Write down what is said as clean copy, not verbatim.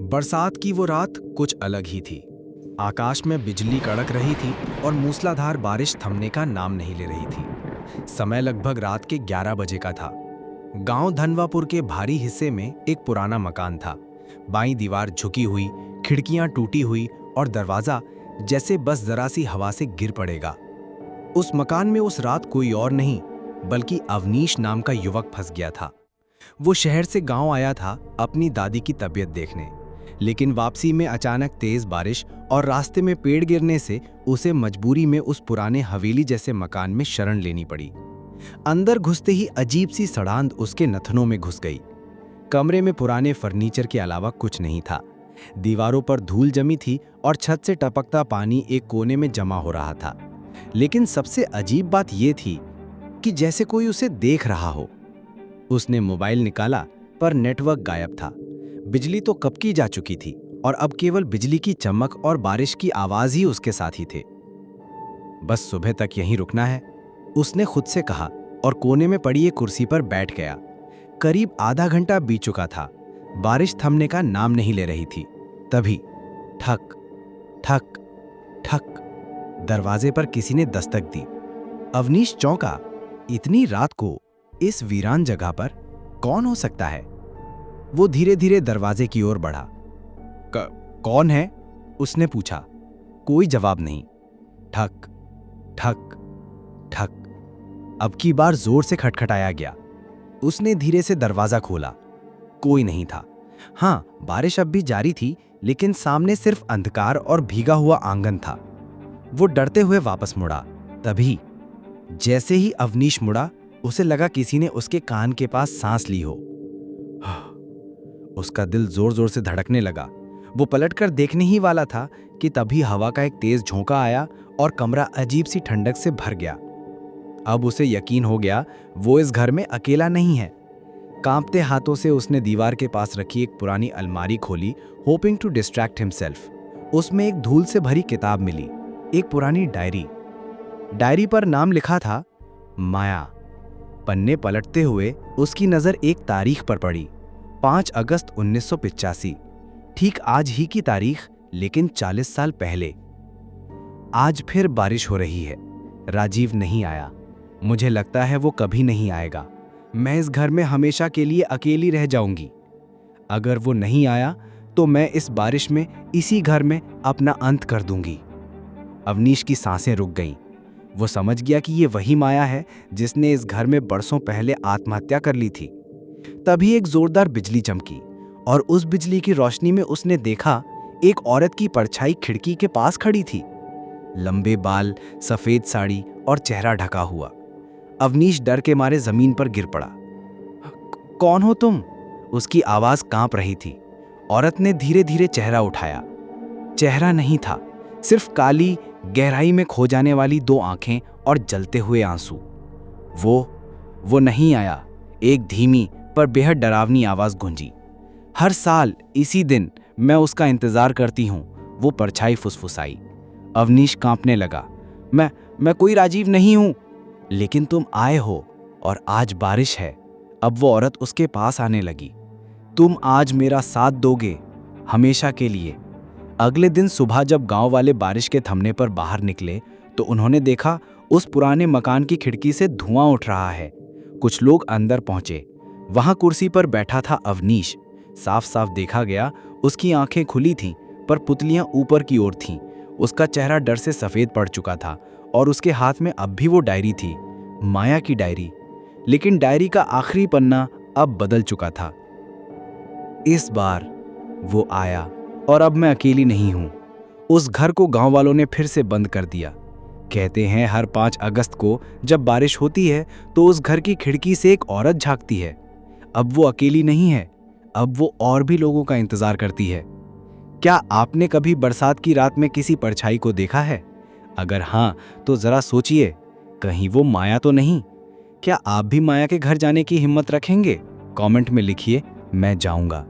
बरसात की वो रात कुछ अलग ही थी। आकाश में बिजली कड़क रही थी और मूसलाधार बारिश थमने का नाम नहीं ले रही थी। समय लगभग रात के 11 बजे का था। गांव धनवापुर के भारी हिस्से में एक पुराना मकान था। बाईं दीवार झुकी हुई, खिड़कियां टूटी हुई और दरवाजा जैसे बस जरा सी हवा से गिर पड़ेगा। उस मकान में उस रात कोई और नहीं बल्कि अवनीश नाम का युवक फंस गया था। वो शहर से गांव आया था अपनी दादी की तबीयत देखने, लेकिन वापसी में अचानक तेज बारिश और रास्ते में पेड़ गिरने से उसे मजबूरी में उस पुराने हवेली जैसे मकान में शरण लेनी पड़ी। अंदर घुसते ही अजीब सी सड़ांध उसके नथनों में घुस गई। कमरे में पुराने फर्नीचर के अलावा कुछ नहीं था। दीवारों पर धूल जमी थी और छत से टपकता पानी एक कोने में जमा हो रहा था। लेकिन सबसे अजीब बात यह थी कि जैसे कोई उसे देख रहा हो। उसने मोबाइल निकाला पर नेटवर्क गायब था। बिजली तो कब की जा चुकी थी और अब केवल बिजली की चमक और बारिश की आवाज ही उसके साथी थे। बस सुबह तक यहीं रुकना है, उसने खुद से कहा और कोने में पड़ी एक कुर्सी पर बैठ गया। करीब आधा घंटा बीत चुका था। बारिश थमने का नाम नहीं ले रही थी। तभी ठक ठक ठक दरवाजे पर किसी ने दस्तक दी। अवनीश चौंका। इतनी रात को इस वीरान जगह पर कौन हो सकता है? वो धीरे धीरे दरवाजे की ओर बढ़ा। कौन है? उसने पूछा। कोई जवाब नहीं। ठक ठक ठक अब की बार जोर से खटखटाया गया। उसने धीरे से दरवाजा खोला। कोई नहीं था। हाँ, बारिश अब भी जारी थी, लेकिन सामने सिर्फ अंधकार और भीगा हुआ आंगन था। वो डरते हुए वापस मुड़ा। तभी जैसे ही अवनीश मुड़ा, उसे लगा किसी ने उसके कान के पास सांस ली हो। उसका दिल जोर जोर से धड़कने लगा। वो पलटकर देखने ही वाला था कि तभी हवा का एक तेज झोंका आया और कमरा अजीब सी ठंडक से भर गया। अब उसे यकीन हो गया वो इस घर में अकेला नहीं है। कांपते हाथों से उसने दीवार के पास रखी एक पुरानी अलमारी खोली, होपिंग टू डिस्ट्रैक्ट हिमसेल्फ। उसमें एक धूल से भरी किताब मिली, एक पुरानी डायरी पर नाम लिखा था माया। पन्ने पलटते हुए उसकी नजर एक तारीख पर पड़ी, 5 अगस्त 1985। ठीक आज ही की तारीख, लेकिन 40 साल पहले। आज फिर बारिश हो रही है। राजीव नहीं आया। मुझे लगता है वो कभी नहीं आएगा। मैं इस घर में हमेशा के लिए अकेली रह जाऊंगी। अगर वो नहीं आया तो मैं इस बारिश में, इसी घर में अपना अंत कर दूंगी। अवनीश की सांसें रुक गईं। वो समझ गया कि ये वही माया है जिसने इस घर में बरसों पहले आत्महत्या कर ली थी। तभी एक जोरदार बिजली चमकी और उस बिजली की रोशनी में उसने देखा एक औरत की परछाई खिड़की के पास खड़ी थी। लंबे बाल, सफेद साड़ी और चेहरा ढका हुआ। अवनीश डर के मारे जमीन पर गिर पड़ा। कौन हो तुम? उसकी आवाज कांप रही थी। औरत ने धीरे धीरे चेहरा उठाया। चेहरा नहीं था, सिर्फ काली, गहराई में खो जाने वाली 2 आंखें और जलते हुए आंसू। वो नहीं आया। एक धीमी पर बेहद डरावनी आवाज गूंजी। हर साल इसी दिन मैं उसका इंतजार करती हूं, वो परछाई फुसफुसाई। अवनीश कांपने लगा। मैं कोई राजीव नहीं हूं। लेकिन तुम आए हो और आज बारिश है। अब वो औरत उसके पास आने लगी। तुम आज मेरा साथ दोगे, हमेशा के लिए। अगले दिन सुबह जब गांव वाले बारिश के थमने पर बाहर निकले तो उन्होंने देखा उस पुराने मकान की खिड़की से धुआं उठ रहा है। कुछ लोग अंदर पहुंचे। वहां कुर्सी पर बैठा था अवनीश। साफ साफ देखा गया उसकी आंखें खुली थीं, पर पुतलियां ऊपर की ओर थीं। उसका चेहरा डर से सफेद पड़ चुका था और उसके हाथ में अब भी वो डायरी थी, माया की डायरी। लेकिन डायरी का आखिरी पन्ना अब बदल चुका था। इस बार वो आया और अब मैं अकेली नहीं हूं। उस घर को गांव वालों ने फिर से बंद कर दिया। कहते हैं हर 5 अगस्त को जब बारिश होती है तो उस घर की खिड़की से एक औरत झांकती है। अब वो अकेली नहीं है, अब वो और भी लोगों का इंतजार करती है। क्या आपने कभी बरसात की रात में किसी परछाई को देखा है? अगर हाँ, तो जरा सोचिए, कहीं वो माया तो नहीं? क्या आप भी माया के घर जाने की हिम्मत रखेंगे? कमेंट में लिखिए, मैं जाऊंगा।